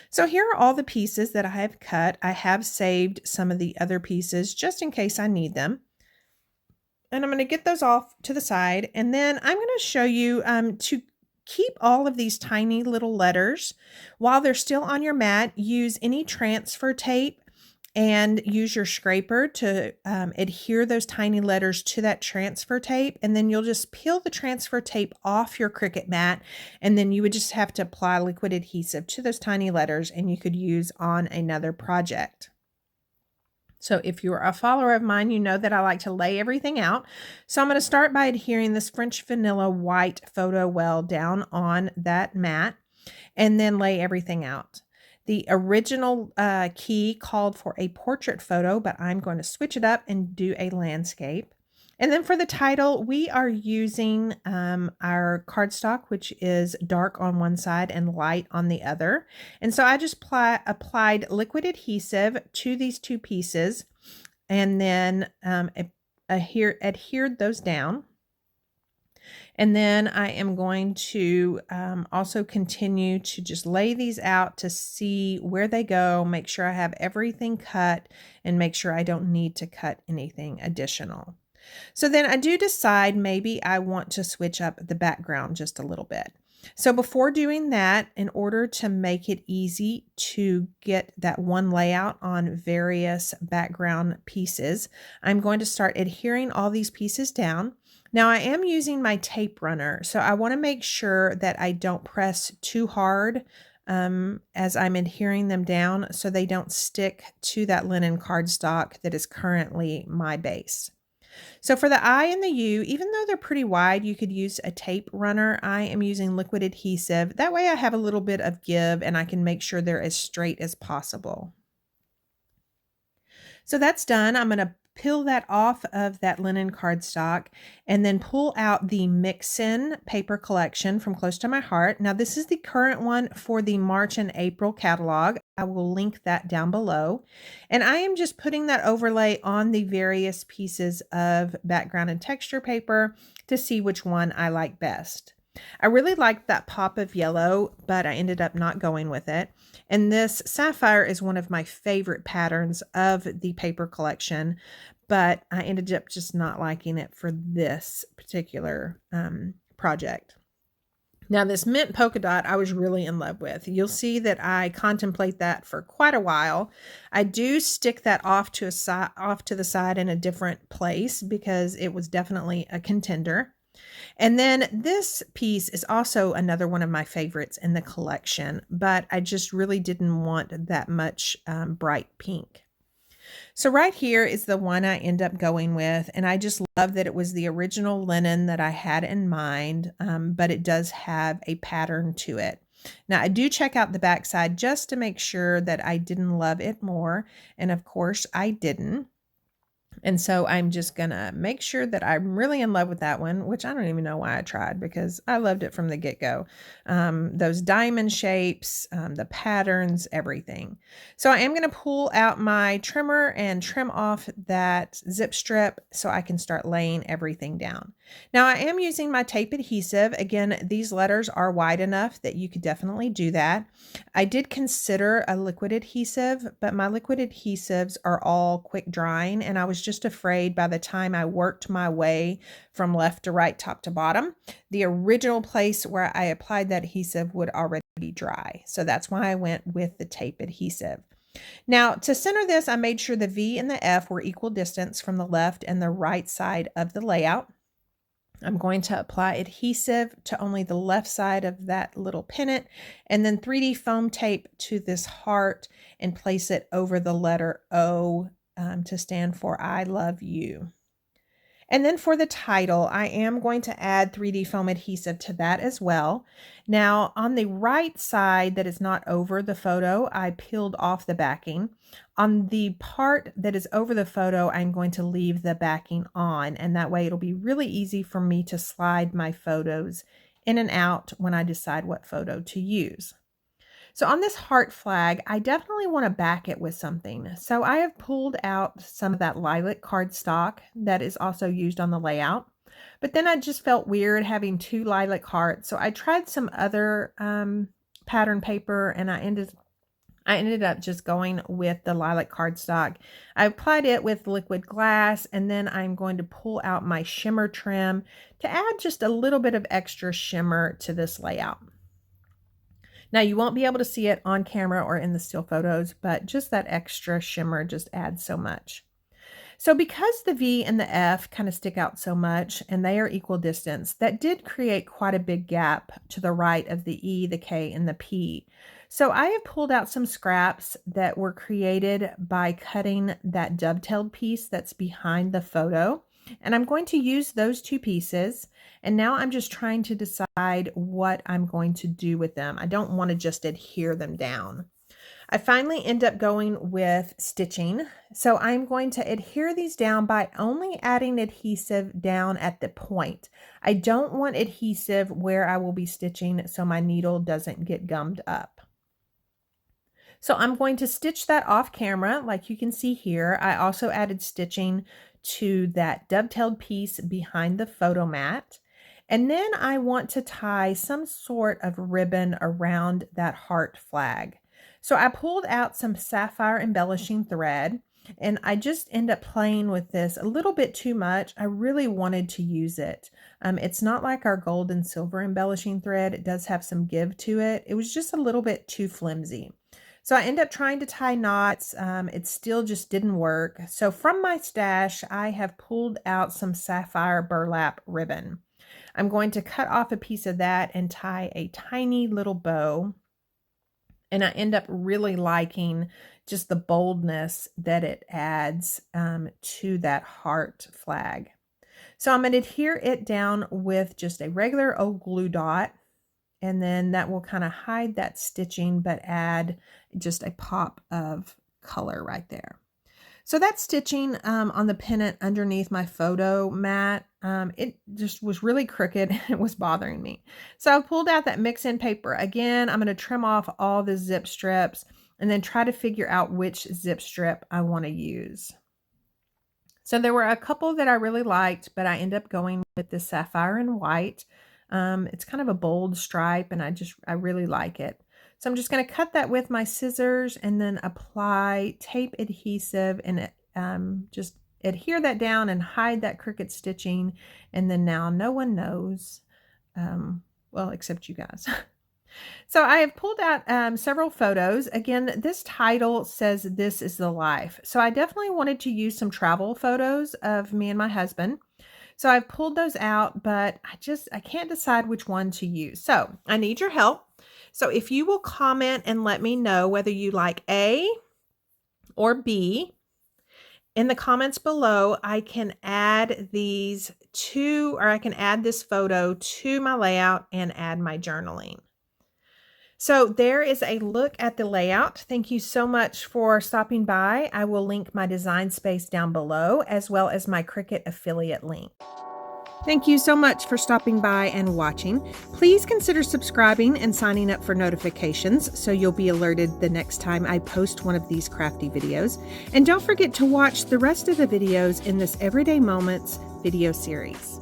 So here are all the pieces that I have cut. I have saved some of the other pieces just in case I need them. And I'm going to get those off to the side. And then I'm going to show you to keep all of these tiny little letters while they're still on your mat. Use any transfer tape and use your scraper to adhere those tiny letters to that transfer tape. And then you'll just peel the transfer tape off your Cricut mat. And then you would just have to apply liquid adhesive to those tiny letters and you could use on another project. So if you're a follower of mine, you know that I like to lay everything out. So I'm going to start by adhering this French vanilla white photo well down on that mat and then lay everything out. The original key called for a portrait photo, but I'm going to switch it up and do a landscape. And then for the title, we are using our cardstock, which is dark on one side and light on the other. And so I just applied liquid adhesive to these two pieces and then adhered those down. And then I am going to also continue to just lay these out to see where they go, make sure I have everything cut, and make sure I don't need to cut anything additional. So then I do decide maybe I want to switch up the background just a little bit. So before doing that, in order to make it easy to get that one layout on various background pieces, I'm going to start adhering all these pieces down. Now I am using my tape runner, so I want to make sure that I don't press too hard as I'm adhering them down so they don't stick to that linen cardstock that is currently my base. So for the I and the U, even though they're pretty wide, you could use a tape runner. I am using liquid adhesive. That way I have a little bit of give and I can make sure they're as straight as possible. So that's done. I'm going to peel that off of that linen cardstock and then pull out the Mix-In paper collection from Close to My Heart. Now this is the current one for the March and April catalog. I will link that down below. And I am just putting that overlay on the various pieces of background and texture paper to see which one I like best. I really liked that pop of yellow, but I ended up not going with it. And this sapphire is one of my favorite patterns of the paper collection, but I ended up just not liking it for this particular project. Now this mint polka dot I was really in love with. You'll see that I contemplate that for quite a while. I do stick that off to the side in a different place because it was definitely a contender. And then this piece is also another one of my favorites in the collection, but I just really didn't want that much bright pink. So right here is the one I end up going with, and I just love that it was the original linen that I had in mind, but it does have a pattern to it. Now I do check out the back side just to make sure that I didn't love it more, and of course I didn't. And so I'm just gonna make sure that I'm really in love with that one, which I don't even know why I tried because I loved it from the get-go. Those diamond shapes, the patterns, everything. So I am gonna pull out my trimmer and trim off that zip strip so I can start laying everything down. Now I am using my tape adhesive. Again, these letters are wide enough that you could definitely do that. I did consider a liquid adhesive, but my liquid adhesives are all quick drying and I was just afraid by the time I worked my way from left to right, top to bottom, the original place where I applied that adhesive would already be dry. So that's why I went with the tape adhesive. Now to center this, I made sure the V and the F were equal distance from the left and the right side of the layout. I'm going to apply adhesive to only the left side of that little pennant and then 3D foam tape to this heart and place it over the letter O to stand for I love you. And then for the title, I am going to add 3D foam adhesive to that as well. Now on the right side that is not over the photo, I peeled off the backing. On the part that is over the photo, I'm going to leave the backing on, and that way it'll be really easy for me to slide my photos in and out when I decide what photo to use. So on this heart flag, I definitely want to back it with something. So I have pulled out some of that lilac cardstock that is also used on the layout. But then I just felt weird having two lilac hearts. So I tried some other pattern paper and I ended I ended up just going with the lilac cardstock. I applied it with liquid glass, and then I'm going to pull out my shimmer trim to add just a little bit of extra shimmer to this layout. Now you won't be able to see it on camera or in the still photos, but just that extra shimmer just adds so much. So because the V and the F kind of stick out so much and they are equal distance, that did create quite a big gap to the right of the E, the K, and the P. So I have pulled out some scraps that were created by cutting that dovetailed piece that's behind the photo. And I'm going to use those two pieces. And now I'm just trying to decide what I'm going to do with them. I don't want to just adhere them down. I finally end up going with stitching. So I'm going to adhere these down by only adding adhesive down at the point. I don't want adhesive where I will be stitching so my needle doesn't get gummed up. So I'm going to stitch that off camera like you can see here. I also added stitching to that dovetailed piece behind the photo mat. And then I want to tie some sort of ribbon around that heart flag. So I pulled out some sapphire embellishing thread, and I just end up playing with this a little bit too much. I really wanted to use it. It's not like our gold and silver embellishing thread. It does have some give to it. It was just a little bit too flimsy. So I end up trying to tie knots. It still just didn't work. So from my stash, I have pulled out some sapphire burlap ribbon. I'm going to cut off a piece of that and tie a tiny little bow. And I end up really liking just the boldness that it adds to that heart flag. So I'm going to adhere it down with just a regular old glue dot. And then that will kind of hide that stitching, but add just a pop of color right there. So that stitching on the pennant underneath my photo mat, it just was really crooked. It was bothering me. So I pulled out that mix-in paper. Again, I'm going to trim off all the zip strips and then try to figure out which zip strip I want to use. So there were a couple that I really liked, but I ended up going with the sapphire and white. It's kind of a bold stripe, and I really like it. So I'm just going to cut that with my scissors and then apply tape adhesive and just adhere that down and hide that crooked stitching. And then now no one knows, well, except you guys. So I have pulled out several photos. Again, this title says "This is the Life." So I definitely wanted to use some travel photos of me and my husband. So I've pulled those out, but I can't decide which one to use. So I need your help. So if you will comment and let me know whether you like A or B in the comments below, I can add these to, or I can add this photo to my layout and add my journaling. So there is a look at the layout. Thank you so much for stopping by. I will link my design space down below, as well as my Cricut affiliate link. Thank you so much for stopping by and watching. Please consider subscribing and signing up for notifications so you'll be alerted the next time I post one of these crafty videos. And don't forget to watch the rest of the videos in this Everyday Moments video series.